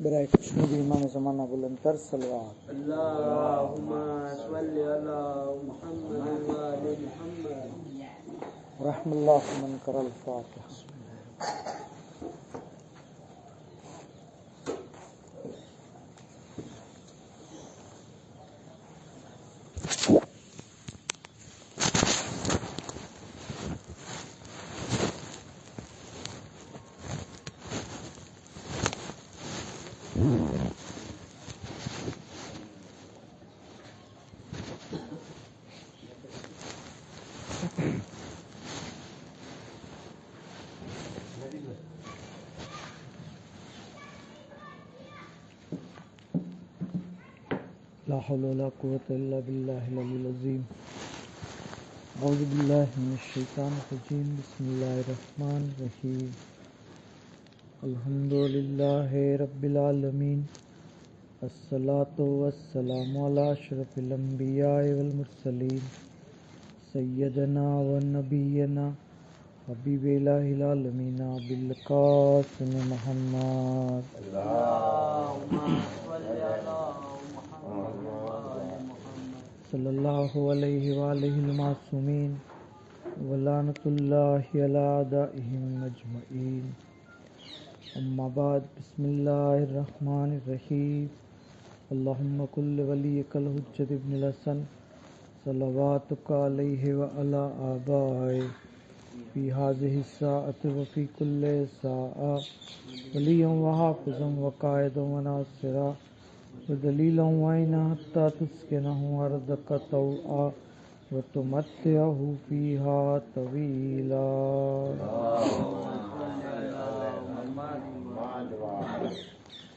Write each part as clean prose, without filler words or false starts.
बराए खुशनबी इमाम ज़माना बुलंद तर सलवात। अल्लाहुम्मा सल्लि अला मुहम्मद व आलि मुहम्मद। रहमतुल्लाह मन करल फातिहा। ला हौला वला कुव्वता इल्ला बिल्लाहिल अलिय्यिल अज़ीम। औज़ु बिल्लाहि मिनश शैतानिर रजीम। बिस्मिल्लाहिर रहमानिर रहीम। अल्हम्दुलिल्लाहि रब्बिल आलमीन। अस्सलातु वस्सलामु अला अशरफिल अंबियाइ वल मुरसलीन सय्यदना व नबियना हबीबिल आलमीन बिल कासिम मुहम्मद। अल्लाहुम्मा सल्लि अला सल्लल्लाहु अलैहि व आलिहिल मासूमीन व लानतुल्लाहि अला अदाइहिम अजमईन। अम्मा बाद। बिस्मिल्लाहिर रहमानिर रहीम। अल्लाहुम्मा कुल्लि वलियकल हुज्जत इब्नुल हसन सल्लवातुका अलैहि व अला आबाए फी हाज़िहि साअति व फी कुल्लि साअ वलिय्यन व हाफ़िज़न व क़ाइदन व नासिरा व दलीलन व ऐना हत्ता तुस्किनहु अर्दक तौआ व तुमत्तिअहु फ़ीहा तवीला।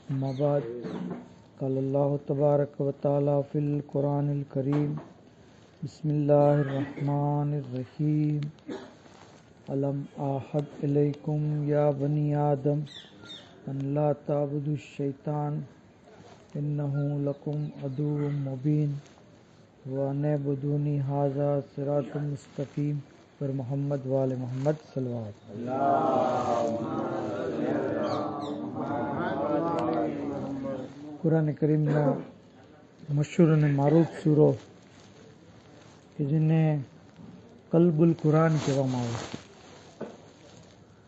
अम्मा बाद। क़ाल अल्लाहु तबारक व तआला फ़िल क़ुरानिल करीम। बिस्मिल्लाहिर रहमानिर रहीम। अलम आहद इलैकुम या बनी आदम अन ला ताबुदुश शैतान इन्नहु लकुम अदुव्वुम मुबीन व अनिअ्बुदूनी हाज़ा सिरातुम मुस्तक़ीम। पर मोहम्मद व आले मोहम्मद सल्लल्लाहु अलैहि वसल्लम। कुरान करीमનો મશહૂર અને મારૂફ સૂરો કે જેને કલ્બુલ કુરાન કહેવામાં આવે છે.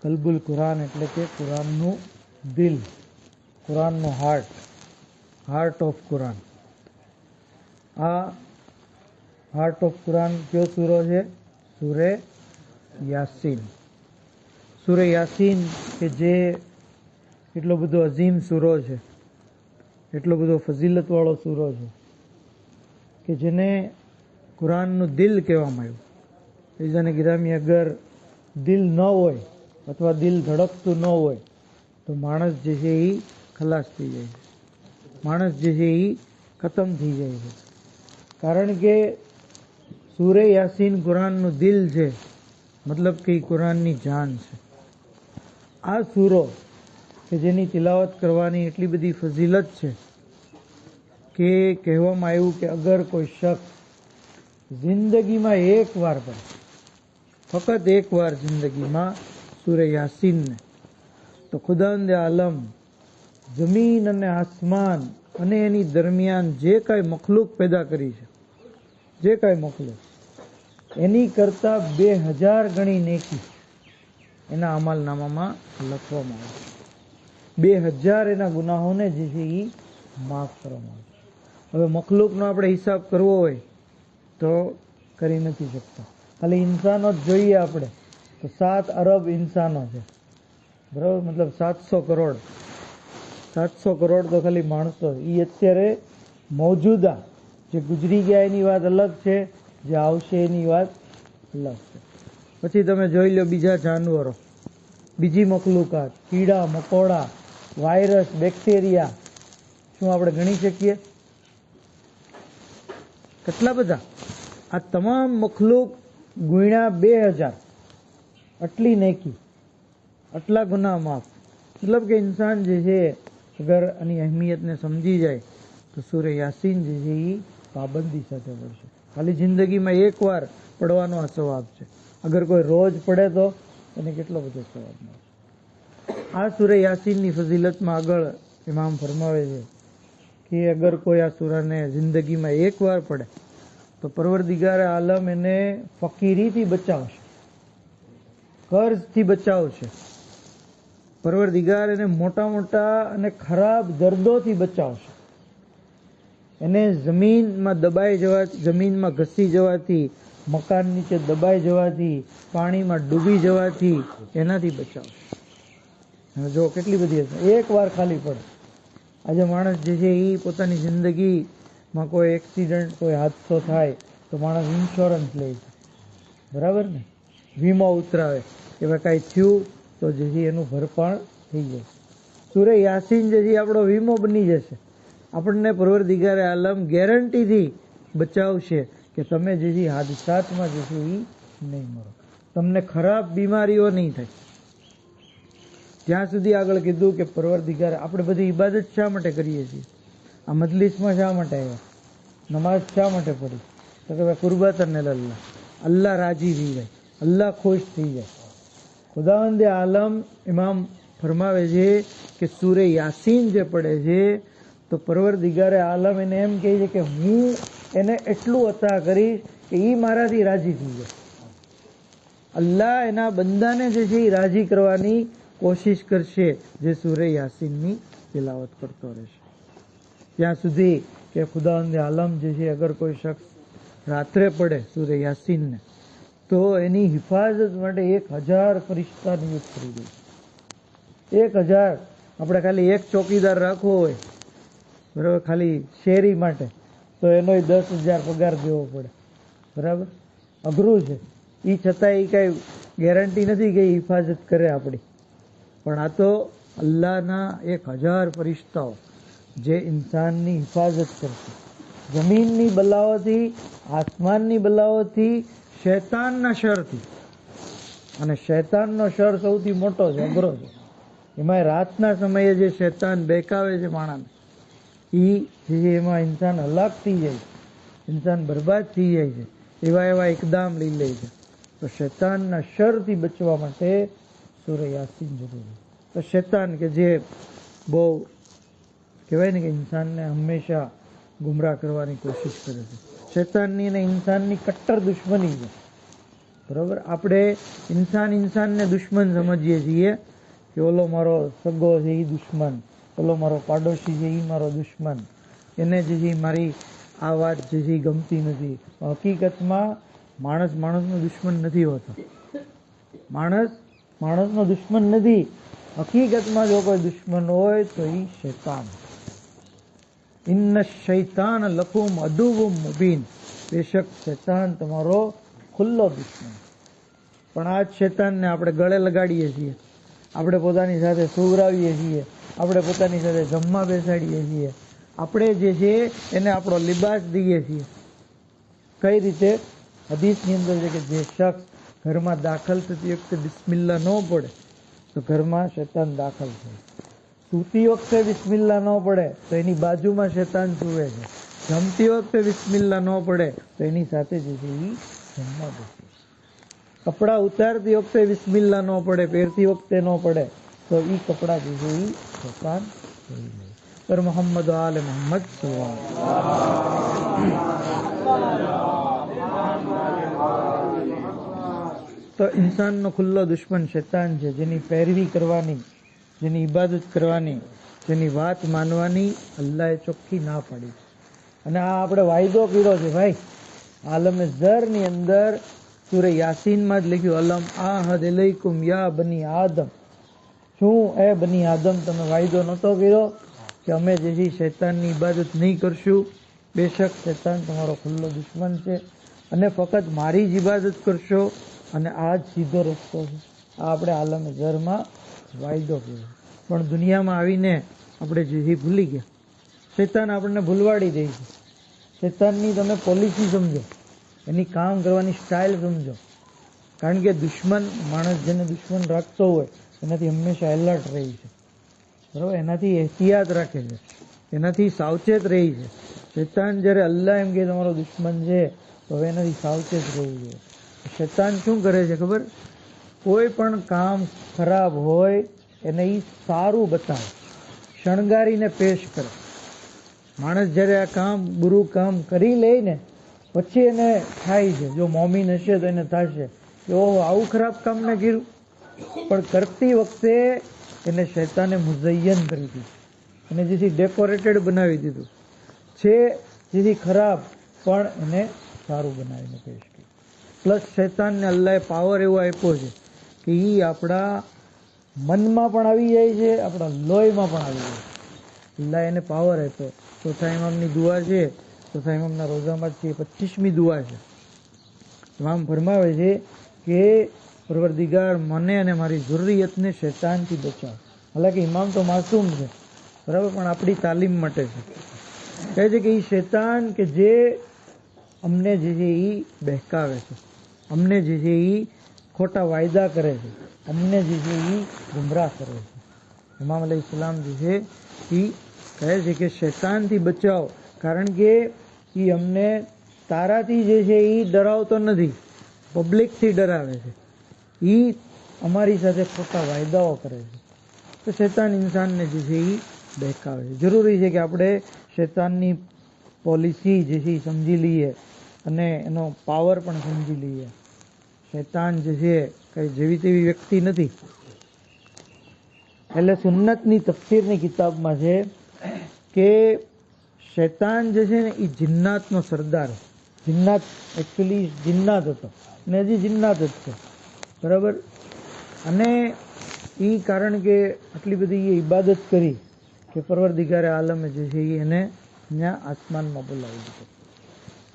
કલ્બુલ કુરાન એટલે કે કુરાનનું દિલ, કુરાનનું હાર્ટ ઓફ કુરાન. આ હાર્ટ ઓફ કુરાન કયો સૂરો છે? સૂરે યાસીન. સૂરે યાસીન કે જે એટલો બધો અઝીમ સૂરો છે, એટલો બધો ફઝીલતવાળો સૂરો છે કે જેને કુરાનનું દિલ કહેવામાં આવ્યું. ઈજાને ગિરામી અગર દિલ ન હોય અથવા દિલ ધડકતું ન હોય તો માણસ જે છે એ ખલાસ થઈ જાય છે, માણસ જે છે એ ખતમ થઈ જાય છે. કારણ કે સૂરે યાસીન કુરાનનું દિલ છે, મતલબ કે એ કુરાનની જાન છે. આ સૂરો કે જેની તિલાવત કરવાની એટલી બધી ફઝીલત છે કે કહેવામાં આવ્યું કે અગર કોઈ શખ્સ જિંદગીમાં એક વાર પણ, ફક્ત એક વાર જિંદગીમાં સૂરે યાસીનને, તો ખુદાવંદે આલમ જમીન અને આસમાન અને એની દરમિયાન જે કાંઈ મખલૂક પેદા કરી છે, જે કાંઈ મખલૂક, એની કરતાં 2000 ગણી નેકી એના અમલનામામાં લખવામાં આવે છે. 2000 એના ગુનાહોને જે છે એ માફ કરવામાં આવે છે. હવે મખલૂકનો આપણે હિસાબ કરવો હોય તો કરી નથી શકતા. ખાલી ઇન્સાનો જ જોઈએ આપણે તો 7 અરબ ઇન્સાનો છે, બરાબર? મતલબ 700 કરોડ તો ખાલી માણસો. એ અત્યારે મૌજૂદા, જે ગુજરી ગયા એની વાત અલગ છે, જે આવશે એની વાત અલગ છે. પછી તમે જોઈ લો બીજા જાનવરો, બીજી મખલૂકાત, કીડા મકોડા, વાયરસ, બેક્ટેરિયા, શું આપણે ગણી શકીએ? કેટલા બધા? આ તમામ મખલૂક ગુણ્યા 2000, આટલી નેકી, આટલા ગુનાહ માફ. મતલબ કે ઇન્સાન જે છે અગર આની અહેમિયતને સમજી જાય તો સૂરે યાસીન જે છે એ પાબંદી સાથે પડશે. ખાલી જિંદગીમાં એક વાર પડવાનો આ સવાબ છે. અગર કોઈ રોજ પડે તો એને કેટલો બધો સવાબ મળશે. આ સૂરે યાસીનની ફઝીલતમાં આગળ ઇમામ ફરમાવે છે કે અગર કોઈ આ સૂરાને જિંદગીમાં એકવાર પડે તો પરવરદિગાર આલમ એને ફકીરીથી બચાવશે, કર્જથી બચાવશે. પરવરદિગાર એને મોટા મોટા અને ખરાબ દર્દોથી બચાવશે. એને જમીનમાં દબાઈ જવાથી, જમીનમાં ઘસી જવાથી, મકાન નીચે દબાઈ જવાથી, પાણીમાં ડૂબી જવાથી એનાથી બચાવશે. જો કેટલી બધી હશે. એક વાર ખાલી પડે. આજે માણસ જે છે એ પોતાની જિંદગીમાં કોઈ એક્સિડન્ટ, કોઈ હાદસો થાય તો માણસ ઇન્સ્યોરન્સ લે છે, બરાબર ને, વીમો ઉતરાવે કે ભાઈ કાંઈ થયું તો જે છે એનું ભરપાણ થઈ જાય. સૂરે યાસીન જે છે આપણો વીમો બની જશે. આપણને પરવરદિગારે આલમ ગેરંટીથી બચાવશે કે તમે જે છે હાદસાતમાં જે છે એ નહીં મરો, તમને ખરાબ બીમારીઓ નહીં થાય. ત્યાં સુધી આગળ કીધું કે પરવરદિગાર, આપણે બધી ઇબાદત શા માટે કરીએ છીએ? આ મજલિસમાં શા માટે આવ્યા? નમાઝ શા માટે પડી? તો કે ભાઈ કુરબાતન અલ્લાહ, અલ્લાહ રાજી થઈ જાય, અલ્લાહ ખુશ થઈ જાય. ખુદાવંદે આલમ ઇમામ ફરમાવે છે કે સૂરે યાસીન જે પડે છે તો પરવરદિગારે આલમ એને એમ કહે છે કે હું એને એટલું અતા કરીશ કે એ મારાથી રાજી થઈ જાય. અલ્લાહ એના બંદાને જે છે એ રાજી કરવાની કોશિશ કરશે જે સૂરે યાસીનની તિલાવત કરતો રહેશે. ત્યાં સુધી કે ખુદાવંદે આલમ જે છે અગર કોઈ શખ્સ રાત્રે પડે સૂરે યાસીનને તો એની હિફાજત માટે 1000 ફરિશ્તા નિયુક્ત કરી દે. 1000. આપણે ખાલી એક ચોકીદાર રાખવો હોય, બરાબર, ખાલી શેરી માટે, તો એનો 10,000 પગાર દેવો પડે, બરાબર. અઘરું છે. એ છતાં એ કાંઈ ગેરંટી નથી કે હિફાજત કરે આપણી. પણ આ તો અલ્લાહના 1000 ફરિશ્તાઓ જે ઇન્સાનની હિફાજત કરશે જમીનની બલાઓથી, આસમાનની બલાઓથી, શૈતાનના શરથી. અને શૈતાનનો શર સૌથી મોટો છે, અઘરો છે. એમાં રાતના સમયે જે શૈતાન બેકાવે છે માણસને, એ જે એમાં ઇન્સાન હલાક થઈ જાય છે, ઇન્સાન બરબાદ થઈ જાય છે, એવા એવા ઇકદામ લઈ લે છે. તો શૈતાનના શરથી બચવા માટે સૂરે યાસીન જરૂરી. તો શૈતાન કે જે બહુ કહેવાય ને કે ઇન્સાનને હંમેશા ગુમરાહ કરવાની કોશિશ કરે છે, શૈતાનની અને ઇન્સાનની કટ્ટર દુશ્મની છે, બરાબર. આપણે ઇન્સાનને દુશ્મન સમજીએ છીએ કે ઓલો મારો સગો છે એ દુશ્મન, ઓલો મારો પાડોશી છે એ મારો દુશ્મન, એને જે છે મારી આ વાત જે છે એ ગમતી નથી. હકીકતમાં માણસ માણસનો દુશ્મન નથી હોતો. માણસ માણસનો દુશ્મન નથી. હકીકતમાં જો કોઈ દુશ્મન હોય તો એ શૈતાન. ઇન્ન શૈતાન લકુમ અદુવ્વુમ મુબીન. બેશક શૈતાન તમારો ખુલ્લો દુશ્મન. પણ આ જ શૈતાનને આપણે ગળે લગાડીએ છીએ, આપણે પોતાની સાથે સુવરાવીએ છીએ, આપણે પોતાની સાથે જમવા બેસાડીએ છીએ, આપણે જે છે એને આપણો લિબાસ દઈએ છીએ. કઈ રીતે? હદીસની અંદર છે કે જે શખ્સ ઘરમાં દાખલ થતી વખતે બિસ્મિલ્લાહ ન પડે તો ઘરમાં શૈતાન દાખલ થાય. સૂતી વખતે બિસ્મિલ્લાહ ન પડે તો એની બાજુમાં શૈતાન સૂવે છે. જમતી વખતે બિસ્મિલ્લાહ ન પડે તો એની સાથે જે છે એ જમવા બેસે. કપડાં ઉતારતી વખતે બિસ્મિલ્લાહ ન પડે, પહેરતી વખતે ન પડે તો એ કપડાં જે છે એ શૈતાન કરી લે. પર મોહમ્મદ આલે મોહમ્મદ તો ઇન્સાનનો ખુલ્લો દુશ્મન શૈતાન છે, જેની પેરવી કરવાની, જેની ઇબાદત કરવાની, જેની વાત માનવાની અલ્લાહે ચોખ્ખી ના પાડી છે. અને આ આપણે વાયદો કર્યો છે ભાઈ. આલમે ઝરની અંદર સૂરે યાસીનમાં જ લખ્યું, અલમ આહદ ઇલૈકુમ યા બની આદમ. શું એ બની આદમ તમે વાયદો નહોતો કર્યો કે અમે જે છે શૈતાનની ઇબાદત નહીં કરશું? બેશક શૈતાન તમારો ખુલ્લો દુશ્મન છે અને ફક્ત મારી જ ઇબાદત કરશો અને આ જ સીધો રસ્તો છે. આ આપણે આલમે ઝરમાં વાયદો કર્યો. પણ દુનિયામાં આવીને આપણે જે છે ભૂલી ગયા. શૈતાન આપણને ભૂલવાડી દે છે. શૈતાનની તમે પોલિસી સમજો, એની કામ કરવાની સ્ટાઇલ સમજો. કારણ કે દુશ્મન, માણસ જેને દુશ્મન રાખતો હોય એનાથી હંમેશા એલર્ટ રહી છે, બરાબર. એનાથી એહતિયાત રાખે છે, એનાથી સાવચેત રહી છે. શૈતાન જ્યારે અલ્લાહ એમ કે તમારો દુશ્મન છે તો હવે એનાથી સાવચેત રહેવું જોઈએ. શૈતાન શું કરે છે ખબર? કોઈ પણ કામ ખરાબ હોય એને એ સારું બતાવે. શણગારીને પેશ કરે. માણસ જ્યારે આ કામ બુરું કામ કરી લે ને પછી એને થાય છે. જો મોમીન હશે તો એને થશે કે ઓહો આવું ખરાબ કામ મેં કર્યું. પણ કરતી વખતે એને શૈતાને મુઝય્યન કરી દીધું, એને જેથી ડેકોરેટેડ બનાવી દીધું છે, જેથી ખરાબ પણ એને સારું બનાવીને પેશ કર્યું. પ્લસ શૈતાનને અલ્લાહે પાવર એવો આપ્યો છે કે એ આપણા મનમાં પણ આવી જાય છે, આપણા લોહીમાં પણ આવી જાય છે. અલ્લાહ એને પાવર આપ્યો. ચોથા ઇમામની દુઆ છે, ચોથા ઇમામના રોઝામાં છે, 25મી દુઆ છે. ઇમામ ફરમાવે છે કે પરવરદિગાર મને અને મારી ઝુર્રિયતને શૈતાનથી બચાવ. હાલાકી ઇમામ તો માસૂમ છે, બરાબર, પણ આપણી તાલીમ માટે છે. કહે છે કે એ શૈતાન કે જે અમને જે છે એ બહેકાવે છે, અમને જે છે એ ખોટા વાયદા કરે છે, અમને જે છે એ ગુમરાહ કરે છે. ઇમામ અલૈહિસ્સલામ જે છે એ કહે છે કે શૈતાનથી બચાવ, કારણ કે એ અમને તારાથી જે છે એ ડરાવતો નથી, પબ્લિકથી ડરાવે છે. એ અમારી સાથે ખોટા વાયદાઓ કરે છે. તો શૈતાન ઇન્સાનને જે છે એ બહેકાવે છે. જરૂરી છે કે આપણે શૈતાનની પોલિસી જે છે એ સમજી લઈએ અને એનો પાવર પણ સમજી લઈએ. શૈતાન જે છે કઈ જેવી તેવી વ્યક્તિ નથી. એટલે સુન્નતની તફસીરની કિતાબમાં છે કે શૈતાન જે છે ને એ જિન્નાતનો સરદાર. જિન્નાત એકચ્યુઅલી જિન્નાત હતો ને હજી જિન્નાત જ છે, બરાબર. અને એ કારણ કે આટલી બધી એ ઇબાદત કરી કે પરવરદિગારે આલમે જે છે એને ત્યાં આસમાનમાં બોલાવી દીધો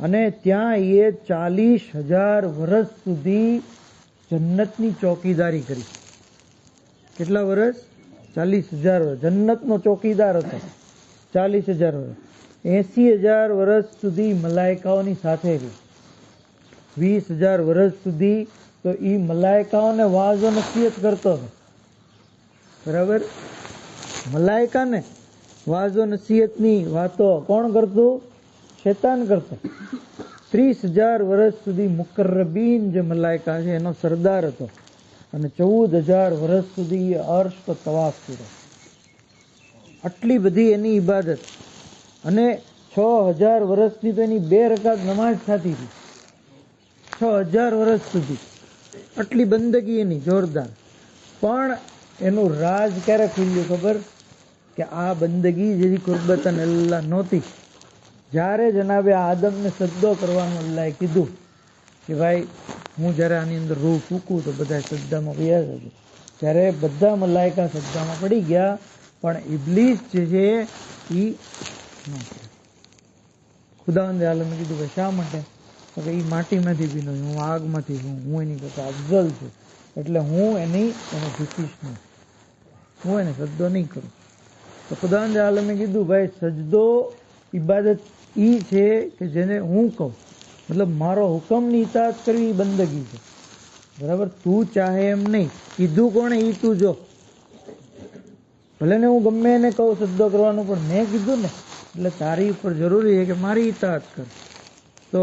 અને ત્યાં એ 40,000 વર્ષ સુધી જન્નતની ચોકીદારી કરી. કેટલા વર્ષ? 40,000 વર્ષ. જન્નતનો ચોકીદાર હતો 40,000 વર્ષ. 80,000 વર્ષ સુધી મલાઈકાઓની સાથે રહી. 20,000 વર્ષ સુધી તો એ મલાઈકાઓને વાઝો નસીહત કરતો હતો, બરાબર. મલાઈકાને વાઝો નસીહતની વાતો કોણ કરતું? શૈતાન કરતો. 30,000 વર્ષ સુધી મુકર્રબીન જે મલાઈકા છે એનો સરદાર હતો અને 14,000 વર્ષ સુધી એ અર્શ પર તવાફ કર્યો. આટલી બધી એની ઇબાદત અને 6,000 વર્ષની તો એની 2 રકાત નમાઝ થતી હતી. 6,000 વર્ષ સુધી આટલી બંદગી એની જોરદાર. પણ એનું રાજ ક્યારે ખુલ્યું ખબર? કે આ બંદગી જેવી કુરબતન અલ્લાહ નહોતી. જ્યારે જનાબે આદમને સજદો કરવાનું અલ્લાહે કીધું કે ભાઈ હું જ્યારે આની અંદર રૂહ ફૂંકું તો બધા સજદામાં વ્યા જશે. ત્યારે બધા મલાઈકા સજદામાં પડી ગયા, પણ ઇબ્લીસ જે છે એ ન કરે. ખુદાવંદે આલમે કીધું ભાઈ શા માટે? તો કે એ માટીમાંથી બી નહીં, હું આગમાંથી છું, હું એની કરતા અફઝલ છું, એટલે હું એને ઝૂકીશ નહીં, હું એને સજદો નહીં કરું. તો ખુદાવંદે આલમે કીધું ભાઈ સજદો ઇબાદત એ છે કે જેને હું કહું, મતલબ મારો હુકમની ઇતાઅત કરવી એ બંદગી છે, બરાબર. તું ચાહે એમ નહીં. કીધું કોણે? એ તું જો. ભલે ને હું ગમે એને કહું સજદો કરવાનું, પણ મેં કીધું ને એટલે તારી ઉપર જરૂરી છે કે મારી ઇતાઅત કર. તો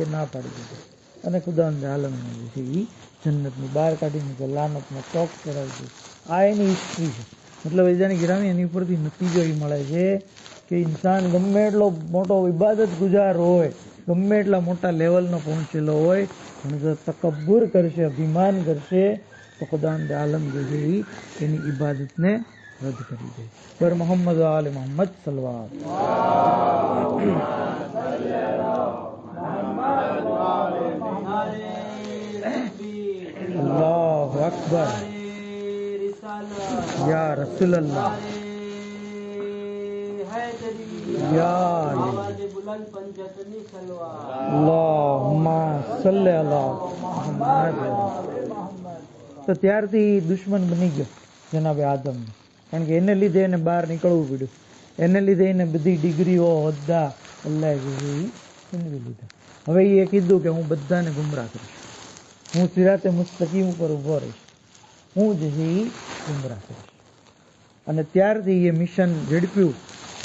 એ ના પાડી દીધું અને ખુદાવંદે આલમને જે છે એ જન્નતની બહાર કાઢી મૂકે, લાનતમાં ચોક કરાવી દીધું. આ એની હિસ્ટ્રી છે. મતલબ એજાની ગિરામી એની ઉપરથી નતીજો એ મળે છે કે ઇન્સાન ગમે એટલો મોટો ઇબાદત ગુજાર હોય, ગમે એટલા મોટા લેવલનો પહોંચેલો હોય, પણ જો તકબ્બુર કરશે, અભિમાન કરશે, તો ખુદાવંદે આલમ જે છે એ એની ઇબાદતને રદ કરી દે. પર મોહમ્મદ આલે મોહમ્મદ સલ્લલ્લાહુ અલ્લાહુ અકબર યા રસૂલલ્લાહ યા અલ્લાહુમ્મા સલ્લી અલા મુહમ્મદ. તો ત્યારથી દુશ્મન બની ગયો જનાબે આદમ, કારણ કે એને લીધે એને બહાર નીકળવું પડ્યું, એને લીધે એને બધી ડિગ્રીઓ હોદ્દા અલ્લાહ છીનવી લીધા. હવે એ કીધું કે હું બધાને ગુમરાહ કરીશ, હું સિરાતે મુસ્તકીમ ઉપર ઊભો રહીશ, હું જે છે એ ગુમરાહ કરીશ. અને ત્યારથી એ મિશન ઝડપ્યું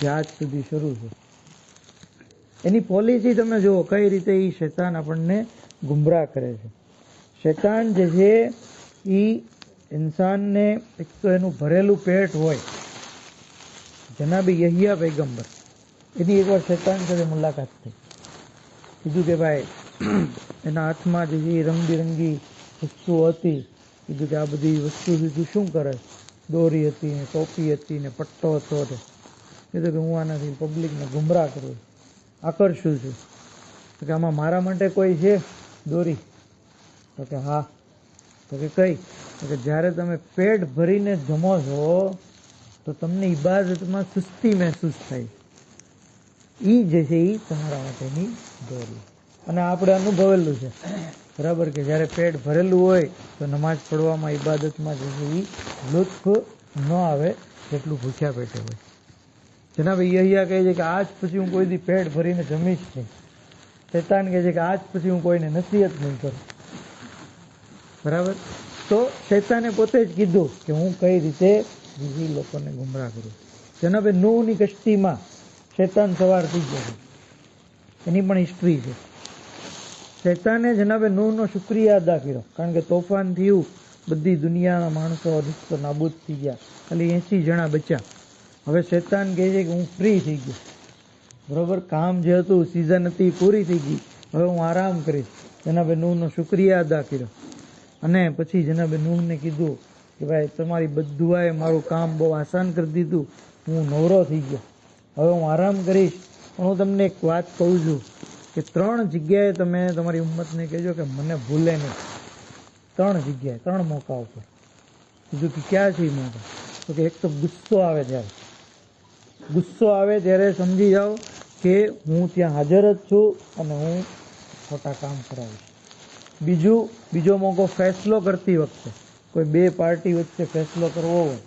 જે આજ સુધી શરૂ છે. એની પોલિસી તમે જુઓ કઈ રીતે એ શૈતાન આપણને ગુમરાહ કરે છે. શૈતાન જે છે એ ઇન્સાનને એક તો એનું ભરેલું પેટ હોય, જનાબે યહિયા પૈગંબર એની એકવાર શૈતાન સાથે મુલાકાત થઈ. કીધું કે ભાઈ એના હાથમાં જે રંગબેરંગી વસ્તુઓ હતી, કીધું કે આ બધી વસ્તુથી તું શું કરે? દોરી હતી ને ટોપી હતી ને પટ્ટો હતો. કીધું કે હું આનાથી પબ્લિકને ગુમરાહ કરું, આકર્ષું છું. તો કે આમાં મારા માટે કોઈ છે દોરી? તો કે હા. તો કે કઈ? તો કે જ્યારે તમે પેટ ભરીને જમો છો તો તમને ઇબાદતમાં સુસ્તી મહેસૂસ થાય, એ જે છે એ તમારા માટેની દોરી. અને આપણે અનુભવેલું છે બરાબર કે જ્યારે પેટ ભરેલું હોય તો નમાઝ પઢવામાં ઇબાદતમાં જે છે એ લુત્ફ ન આવે જેટલું ભૂખ્યા પેટે હોય. જનાબ યહિયા કહે છે કે આજ પછી હું કોઈ દી પેટ ભરીને જમીશ નહીં. શૈતાન કહે છે કે આજ પછી હું કોઈને નસીહત નહીં કરું. બરાબર. તો શૈતાને પોતે જ કીધું કે હું કઈ રીતે બીજી લોકોને ગુમરાહ કરું. જનાબે નૂહની કશ્તીમાં શૈતાન સવાર થઈ ગયો છે, એની પણ હિસ્ટ્રી છે. શૈતાને જનાબે નૂહનો શુક્રિયા અદા કર્યો, કારણ કે તોફાન થયું, બધી દુનિયાના માણસો અધિકતો નાબૂદ થઈ ગયા, ખાલી 80 જણા બચ્યા. હવે શૈતાન કહે છે કે હું ફ્રી થઈ ગયો, બરોબર, કામ જે હતું, સિઝન હતી, પૂરી થઈ ગઈ, હવે હું આરામ કરીશ. જનાબે નૂહનો શુક્રિયા અદા કર્યો અને પછી જનાબે નૂહને કીધું કે ભાઈ તમારી બદદુઆએ મારું કામ બહુ આસાન કરી દીધું, હું નવરો થઈ ગયો, હવે હું આરામ કરીશ. પણ હું તમને એક વાત કહું છું કે 3 જગ્યાએ તમે તમારી ઉમ્મતને કહેજો કે મને ભૂલે નહીં. 3 જગ્યાએ, 3 મોકા ઉપર. કીધું કે ક્યાં છે એ મોકા? તો કે એક તો ગુસ્સો આવે ત્યારે, ગુસ્સો આવે ત્યારે સમજી જાઓ કે હું ત્યાં હાજર જ છું અને હું ખોટા કામ કરાવીશ. બીજો મોકો ફેસલો કરતી વખતે, કોઈ 2 પાર્ટી વચ્ચે ફેસલો કરવો હોય,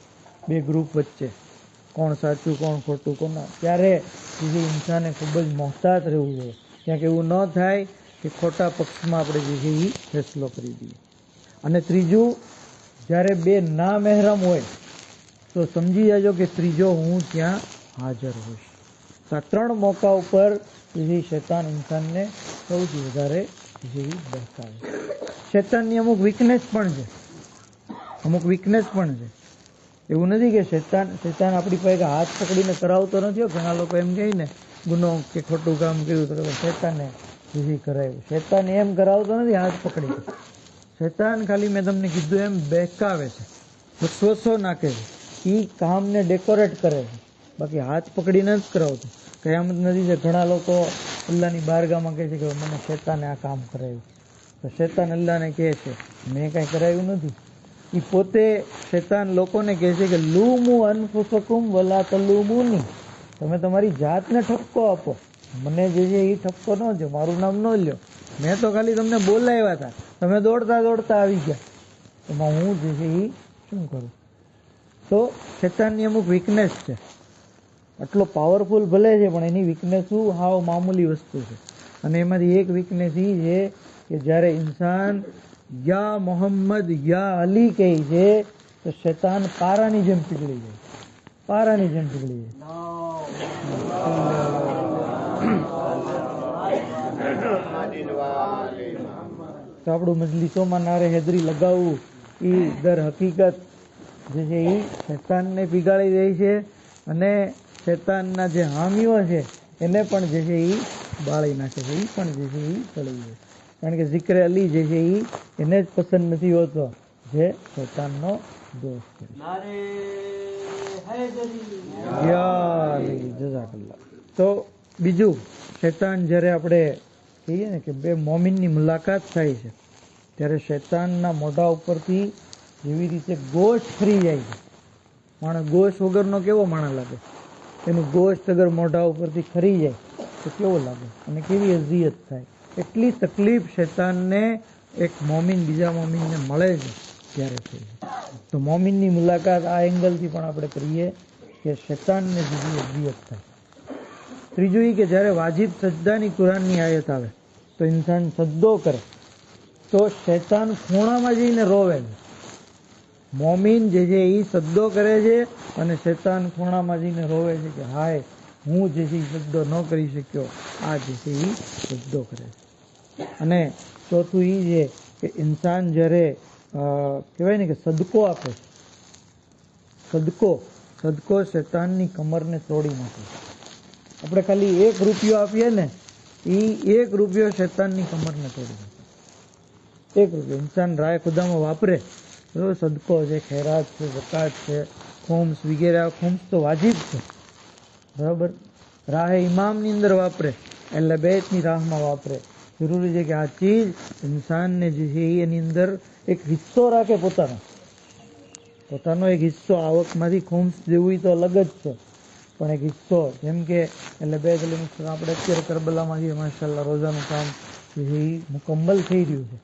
2 ગ્રુપ વચ્ચે, કોણ સાચું કોણ ખોટું કોના, ત્યારે બીજી ઇન્સાને ખૂબ જ મોહતાત રહેવું જોઈએ, ક્યાંક એવું ન થાય કે ખોટા પક્ષમાં આપણે જે છે એ ફેસલો કરી દઈએ. અને ત્રીજું, જ્યારે 2 ના મહેરમ હોય તો સમજી જાજો કે ત્રીજો હું ત્યાં હાજર હોઈશ. તો આ 3 મોકા ઉપર જે શૈતાન ઇન્સાનને સૌથી વધારે જે બહકાવે. શૈતાનની અમુક વીકનેસ પણ છે, એવું નથી કે શૈતાન આપણી પાસે હાથ પકડીને કરાવતો નથી. ઘણા લોકો એમ કહે ને ગુનો કે ખોટું કામ કર્યું તો શૈતાને જે કરાવ્યું. શૈતાન એમ કરાવતો નથી હાથ પકડી. શૈતાન ખાલી મેં તમને કીધું એમ બહેકાવે છે, વસવસો નાખે છે, એ કામને ડેકોરેટ કરે છે, બાકી હાથ પકડીને જ કરાવતો. કયામત નથી છે. ઘણા લોકો અલ્લાહની બારગામાં કહે છે કે મને શૈતાને આ કામ કરાવ્યું, તો શૈતાન અલ્લાહને કહે છે મેં કાંઈ કરાવ્યું નથી. એ પોતે શૈતાન લોકોને કહે છે કે લૂમુ અનફુસકુમ વલા તલુમુની, તમે તમારી જાતને ઠપકો આપો, મને જે છે એ ઠપકો ન દો, મારું નામ ન લ્યો, મેં તો ખાલી તમને બોલાવ્યા હતા, તમે દોડતા આવી ગયા, એમાં હું જે છે એ શું કરું? તો શૈતાનની અમુક વીકનેસ છે. આટલો પાવરફુલ ભલે છે પણ એની વીકનેસ હાવ મામૂલી વસ્તુ છે. અને એમાંથી એક વીકનેસ એ છે કે જ્યારે ઇન્સાન યા મોહમ્મદ યા અલી કહે છે તો શૈતાન પારાની જેમ પીગળી જાય, પારાની જેમ પીગળી જાય. તો આપણું મજલિસોમાં નારે હેદરી લગાવવું એ દર હકીકત જે છે એ શૈતાનને પીગાળી દે છે અને શૈતાનના જે હામીઓ છે એને પણ જે છે એ બાળી નાખે છે, એ પણ જે છે એ ચડી જાય. કારણ કે zikr અલી જે છે એ એને જ પસંદ નથી હોતો જે શૈતાનનો દોસ્ત છે. જઝાકલ્લાહ. તો બીજું, શૈતાન જ્યારે આપણે કહીએ ને કે 2 મોમિનની મુલાકાત થાય છે ત્યારે શૈતાનના મોઢા ઉપરથી જેવી રીતે ગોશ્ત ફરી જાય છે. માણસ ગોશ્ત વગરનો કેવો માણસ લાગે? એનું ગોશ્ત અગર મોઢા ઉપરથી ખરી જાય તો કેવો લાગે અને કેવી અઝિયત થાય. એટલી તકલીફ શૈતાનને એક મોમિન બીજા મોમિનને મળે છે ત્યારે થઈ છે. તો મોમિનની મુલાકાત આ એંગલથી પણ આપણે કરીએ કે શૈતાનને બીજી અઝિયત થાય. ત્રીજું એ કે જ્યારે વાજિબ સજદાની કુરાનની આયત આવે તો ઇન્સાન સજદો કરે તો શૈતાન ખૂણામાં જઈને રોવે છે. મોમિન જે છે એ સજદો કરે છે અને શૈતાન ખૂણામાં જઈને રોવે છે કે હાય હું જે છે એ સજદો ન કરી શક્યો, આ જે છે એ સજદો કરે છે. અને ચોથું એ છે કે ઇન્સાન જ્યારે કહેવાય ને કે સદકો આપે, સદકો સદકો શૈતાનની કમરને તોડી નાખે. આપણે ખાલી 1 રૂપિયો આપીએ ને, એ 1 રૂપિયો શૈતાનની કમરને તોડી નાખે. 1 રૂપિયો ઇન્સાન રાય ખુદામાં વાપરે, તો સદકો છે, ખૈરાત છે, ઝકાત છે, ખુમ્સ વગેરે. ખુમ્સ તો વાજિબ છે, બરાબર. રાહે ઇમામની અંદર વાપરે, એટલે બેતની રાહમાં વાપરે. જરૂરી છે કે આ ચીજ ઇન્સાનને જે છે એની અંદર એક હિસ્સો રાખે, પોતાનો એક હિસ્સો. આવકમાંથી ખુમ્સ દેવું તો અલગ જ છે, પણ એક હિસ્સો. જેમ કે એટલે બેત આપણે અત્યારે કરબલામાં માશાલ્લાહ રોજાનું કામ જે છે એ મુકમ્મલ થઈ રહ્યું છે.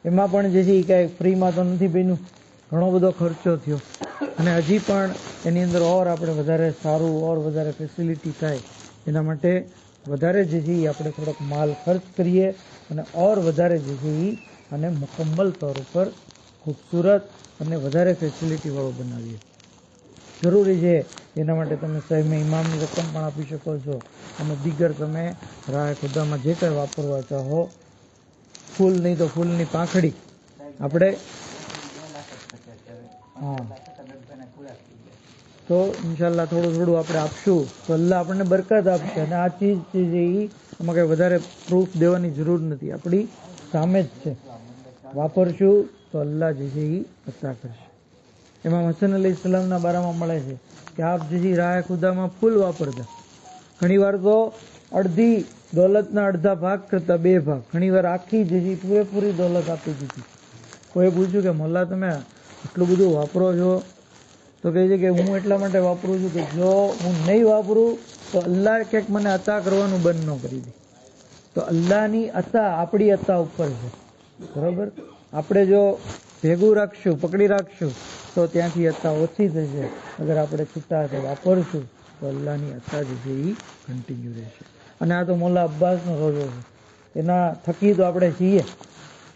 એમાં પણ જે છે એ કાંઈ ફ્રીમાં તો નથી બન્યું, ઘણો બધો ખર્ચો થયો. અને હજી પણ એની અંદર ઓર આપણે વધારે સારું, ઓર વધારે ફેસિલિટી થાય એના માટે વધારે જે છે એ આપણે થોડોક માલ ખર્ચ કરીએ અને ઓર વધારે જે છે એ અને મુકમ્મલ તौर ઉપર ખૂબસૂરત અને વધારે ફેસિલિટીવાળું બનાવીએ. જરૂરી છે. એના માટે તમે સહેમે ઇમામની રકમ પણ આપી શકો છો અને દીગર તમે રાહ ખુદામાં જે કંઈ વાપરવા ચાહો. ફૂલ નહીં તો ફૂલની પાંખડી આપણે તો ઇન્શાલ્લાહ થોડું આપણે આપશું તો અલ્લાહ આપણને બરકત આપશે. અને આ ચીજ છે એ એમાં કંઈ વધારે પ્રૂફ દેવાની જરૂર નથી, આપણી સામે જ છે. વાપરશું તો અલ્લાહ જે છે એ અતા કરશે. એમાં હસન અલી ઇસ્લામના બારામાં મળે છે કે આપ જે છે રાહ ખુદામાં ફૂલ વાપરતા. ઘણીવાર તો અડધી દોલતના અડધા ભાગ કરતા 2 ભાગ, ઘણીવાર આખી જે છે પૂરેપૂરી દોલત આપી દીધી. કોઈ પૂછ્યું કે મોલ્લા તમે એટલું બધું વાપરો છો? તો કહે છે કે હું એટલા માટે વાપરું છું કે જો હું નહીં વાપરું તો અલ્લાહ કંઈક મને અતા કરવાનું બંધ ન કરી દે. તો અલ્લાહની અતા આપણી અતા ઉપર છે, બરાબર. આપણે જો ભેગું રાખશું, પકડી રાખશું તો ત્યાંથી અતા ઓછી થશે. અગર આપણે છૂટા વાપરશું તો અલ્લાહની અતા જે છે એ કન્ટિન્યુ રહેશે. અને આ તો મોલ્લા અબ્બાસનો રોજો છે, એના થકી તો આપણે છીએ,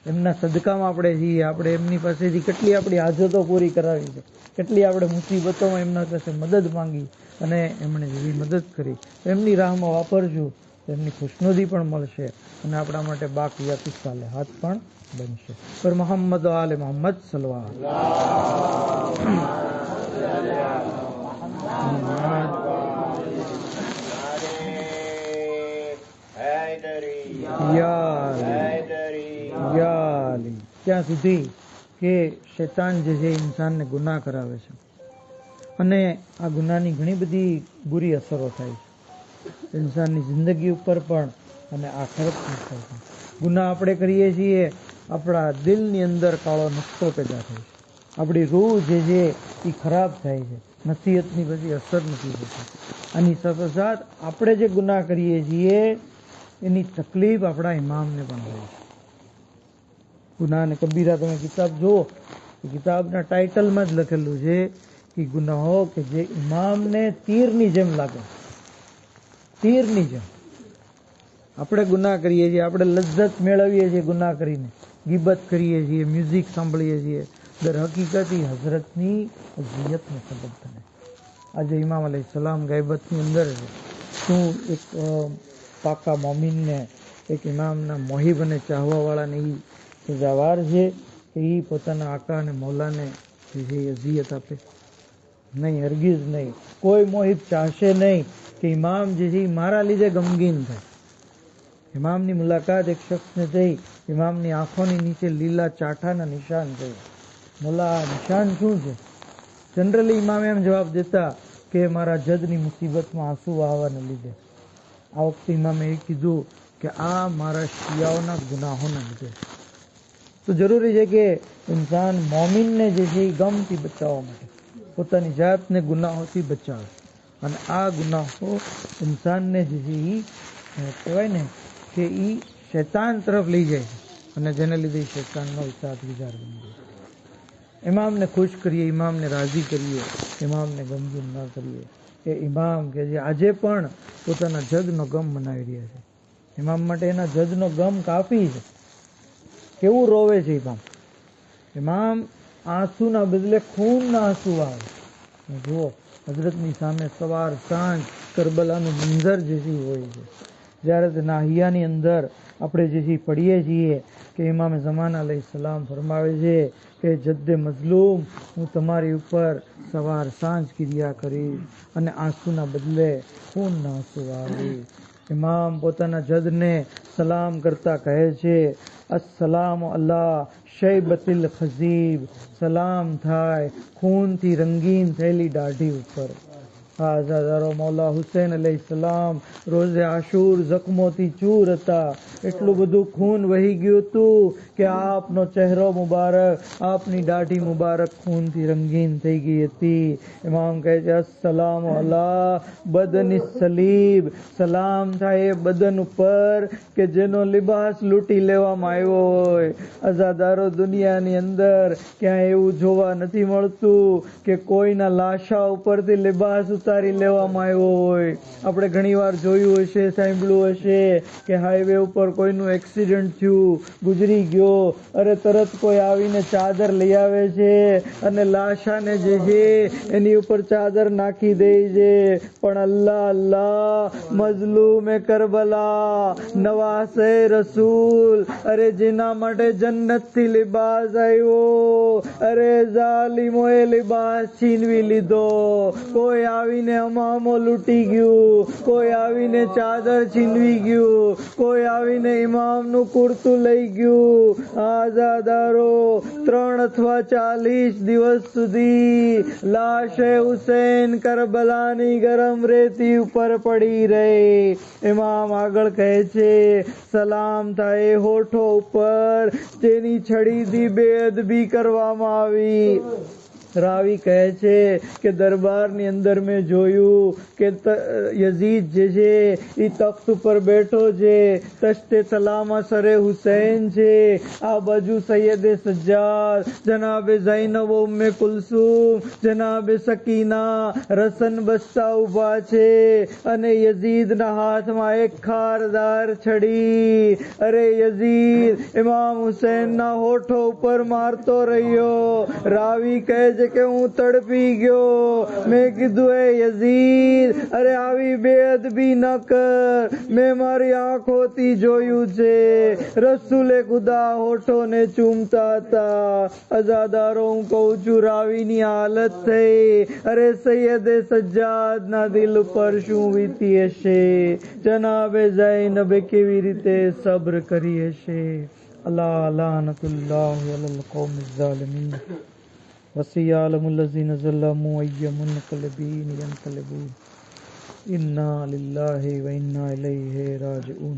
એમના સદકામાં આપણે છીએ. આપણે એમની પાસેથી કેટલી આપણી હાજતો પૂરી કરાવી છે, કેટલી આપણે મુસીબતોમાં એમના પાસે મદદ માંગી અને એમણે જેવી મદદ કરી. એમની રાહમાં વાપરશું તો એમની ખુશનુદી પણ મળશે અને આપણા માટે બાકિયાત સાલિહાત પણ બનશે. પર મોહમ્મદ આલે મોહમ્મદ સલ્લલ્લાહુ ત્યાં સુધી કે શૈતાન જે છે ઇન્સાનને ગુનાહ કરાવે છે અને આ ગુનાહની ઘણી બધી બુરી અસરો થાય છે ઇન્સાનની જિંદગી ઉપર પણ અને આખરત ઉપર પણ. ગુનાહ આપણે કરીએ છીએ, આપણા દિલની અંદર કાળો નકશો પેદા થાય છે, આપણી રૂહ જે છે એ ખરાબ થાય છે, નસીહતની બધી અસર નથી થતી. આની સાથોસાથ આપણે જે ગુનાહ કરીએ છીએ એની તકલીફ આપણા ઇમામને પણ હોય છે. ગુનાહ અને કબીરા તમે કિતાબ જુઓ, કિતાબના ટાઇટલમાં જ લખેલું છે કે ગુનાહો કે જે ઇમામને તીરની જેમ લાગે, તીરની જેમ. આપણે ગુનાહ કરીએ છીએ, આપણે લજ્જત મેળવીએ છીએ ગુનાહ કરીને, ગીબત કરીએ છીએ, મ્યુઝિક સાંભળીએ છીએ, દર હકીકત હઝરતની અઝિયતનો સબબ બને. આજે ઇમામ અલૈહિસ્સલામ ગૈબતની અંદર છે. શું એક પાકા મોમિનને, એક ઇમામના મોહિબ અને ચાહવાવાળાને એ સજાવાર છે કે એ પોતાના આકા અને મૌલાને જે અઝિયત આપે? નહીં, હરગીઝ નહીં. કોઈ મોહિબ ચાહશે નહીં કે ઇમામ જે છે એ મારા લીધે ગમગીન થાય. ઇમામની મુલાકાત એક શખ્સને થઈ, ઇમામની આંખોની નીચે લીલા ચાઠાના નિશાન થયા. મોલા આ નિશાન શું છે? જનરલી ઇમામ એમ જવાબ દેતા કે મારા જદની મુસીબતમાં આંસુ આવવાને લીધે. આ વખતે ઇમામે એ કીધું કે આ મારા શિયાઓના ગુનાહોના લીધે. તો જરૂરી છે કે ઇન્સાન મોમિનને જે છે એ ગમથી બચાવવા માટે પોતાની જાતને ગુનાહોથી બચાવે. અને આ ગુનાહો ઇન્સાનને જે છે એ કહેવાય ને કે એ શૈતાન તરફ લઈ જાય છે અને જેને લીધે શૈતાનનો ઇતાઅતગુજાર બની જાય. ઇમામને ખુશ કરીએ, ઇમામને રાજી કરીએ, ઇમામને ગમગીન ન કરીએ. એ ઇમામ કે જે આજે પણ પોતાના જદનો ગમ મનાવી રહ્યા છે. ઇમામ માટે એના જદનો ગમ કાફી છે. કેવું રોવે છે ઇમામ? ઇમામ આંસુના બદલે ખૂનના આંસુ આવે. જુઓ, હજરતની સામે સવાર સાંજ કરબલાનું મંઝર જે હોય છે. ज़ियारत नाहियाની અંદર આપણે જે પઢીએ છીએ કે ઇમામે ઝમાના અલૈહિસ્સલામ ફરમાવે છે કે જદ્દે મઝલૂમ હું તમારી ઉપર સવાર સાંજ ક્રિયા કરીશ અને આંસુના બદલે ખૂનના આંસુ વાળીશ. ઇમામ પોતાના જદને સલામ કરતા કહે છે, અસ્સલામ અલા શૈબતિલ ખઝીબ, સલામ થાય ખૂનથી રંગીન થયેલી દાઢી ઉપર. હા અઝાદારો, મૌલા હુસૈન અલૈહિસ્સલામ રોઝે આશુર જખ્મોથી ચૂર હતા. એટલું બધું ખૂન વહી ગયું હતું કે આપનો ચહેરો મુબારક, આપની દાઢી મુબારક ખૂનથી રંગીન થઈ ગઈ હતી. ઇમામ કહે છે, અસ્સલામ અલા બદની સલીબ, સલામ થાય એ બદન ઉપર કે જેનો લિબાસ લૂંટી લેવામાં આવ્યો હોય. અઝાદારો, દુનિયાની અંદર ક્યાંય એવું જોવા નથી મળતું કે કોઈના લાશા ઉપરથી લિબાસ ઉતારી લેવામાં આવ્યો હોય. આપણે ઘણીવાર જોયું હશે, સાંભળ્યું હશે કે હાઈવે ઉપર કોઈનું એક્સિડન્ટ થયું, ગુજરી ગયો, અરે તરત કોઈ આવીને ચાદર લઈ આવે છે અને લાશાને જે છે એની ઉપર ચાદર નાખી દે છે. પણ અલ્લાહ અલ્લાહ મઝલૂમ કરબલા, નવાસે રસૂલ, અરે જેના માટે જન્નતથી લિબાસ આવ્યો, અરે ઝાલિમોએ લિબાસ છીનવી લીધો. કોઈ આવીને અમામો લૂંટી ગયું, કોઈ આવીને ચાદર છીનવી ગયું, કોઈ આવીને ઇમામનું કુર્તું લઈ ગયું. આઝાદારો, 3 અથવા 40 દિવસ સુધી લાશે હુસૈન કરબલાની ગરમ રેતી ઉપર પડી રહી. ઇમામ આગળ કહે છે, સલામ થાય હોઠો ઉપર જેની છડીથી બેઅદબી કરવામાં આવી. રાવી કહે છે કે દરબારની અંદર મેં જોયું કે યઝીદ જે છે એ તખ્ત ઉપર બેઠો છે, તશ્તે સલામા સરે હુસૈન છે, આ બાજુ સૈયદે સજ્જાદ, જનાબે ઝૈનબ ઉમ્મે કુલસુમ, જનાબે સકીના રસન બસ્તા ઉભા છે અને યઝીદના હાથમાં એક ખારદાર છડી. અરે યઝીદ ઇમામ હુસૈનના હોઠો ઉપર મારતો રહ્યો. રાવી કહે છે કે હું તડપી ગયો. મેં કીધું, એ યઝીદ, અરે આવી બેઅદબી ન કર, મેં મારી આંખોથી જોયું છે રસૂલે ખુદા હોઠોને ચૂમતા હતા. અઝાદારો, હું કહું છું રાવીની હાલત થઈ. અરે સૈયદે સજ્જાદના દિલ પર શું વીતી હશે, જનાબે ઝૈનબે કેવી રીતે સબ્ર કરી હશે. અલા લાનતુલ્લાહ અલલ કૌમિઝ ઝાલિમીન વસિયાલમુલ લઝીન ઝલમુ અય્યમુનકલબીન યનકલબૂન इन्ना लिल्लाहि व इन्ना इलैहि राजिऊन।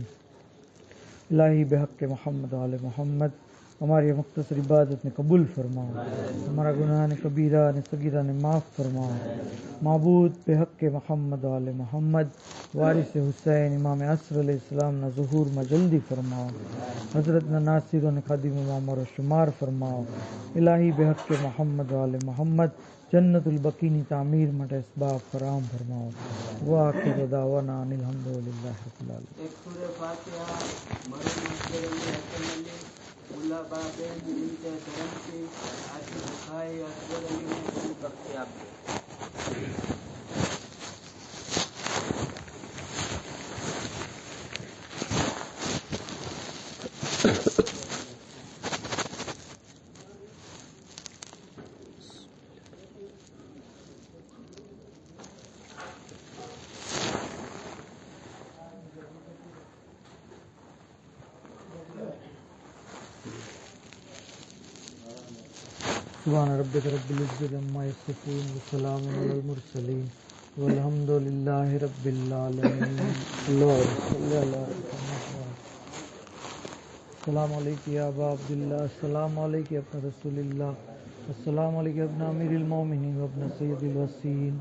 इलाही बेहक़ मोहम्मद आले मोहम्मद हमारी मुख्तसर इबादत ने कबूल फरमाओ, हमारा गुनाह ने कबीरा ने सगीरा ने माफ़ फरमाओ। माबूद बेहक़ मोहम्मद आले मोहम्मद वारिस हुसैन इमाम असर अलैहिस्सलाम ना ज़ुहूर में जल्दी फरमाओ, हज़रत ना नासिरों ने खादिम मामर शुमार फरमाओ। इलाही बेहक़ मोहम्मद आले मोहम्मद जन्नतुल बकीनी तामीर मट इसबाब फराम फरमाओ। व आखिर दावाना अनिल हम्दुलिल्लाहि रब्बिल आलमीन। एक सूरह फातिहा मरहूम अख्तर अली हसन अली मुल्ला बेन इनके धर्म की आसिफ खाई असगर अली ने शुरू करते आप सुभान रब्बिक रब्बिल इज्जति अम्मा यसिफून व सलामुन अलल मुरसलीन वल्हम्दुलिल्लाहि रब्बिल आलमीन। अस्सलामु अलैकुम या अबा अब्दुल्लाह, अस्सलामु अलैकुम या इब्न रसूलिल्लाह, अस्सलामु अलैकुम या इब्न अमीरिल मोमिनीन व इब्न सय्यदिल वसीन,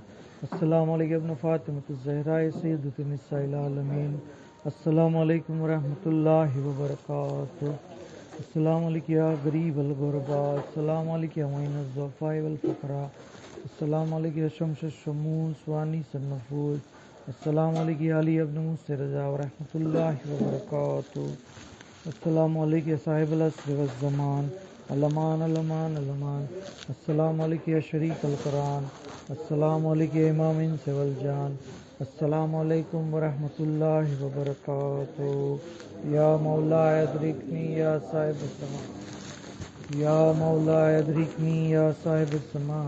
अस्सलामु अलैकुम या इब्न फातिमतुज़ ज़हरा सय्यदतुन निसाइल आलमीन, अस्सलामु अलैकुम व रहमतुल्लाहि व बरकातुहू। अस्सलामु अलैकुम या गरीब अल गुरबा, अस्सलामु अलैकुम या मुइनज़ ज़ुफ़ाए वल फ़ुक़रा, अस्सलामु अलैकुम या शम्स अश-शमूस व अनीस अन-नफूस, अस्सलामु अलैकुम या अली इब्न मूसा रज़ा व रहमतुल्लाहि व बरकातुहू। अस्सलामु अलैकुम या साहिबल अस्र वज़ ज़मान, अलमान अलमान अलमान, अस्सलामु अलैकुम या शरीक अल कुरान, अस्सलामु अलैकुम या इमाम इंस वल जान, अस्सलामुअलैकुम वरहमतुल्लाहि वबरकातुहू। या मौला अदरिकनी या साहिब समा, या मौला अदरिकनी या साहिब समा,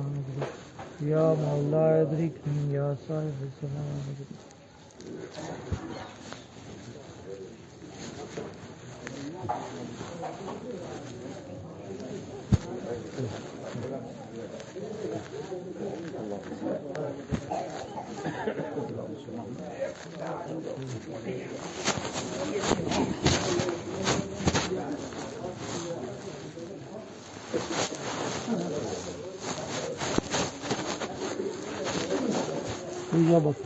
या मौला अदरिकनी या साहिब समा। बस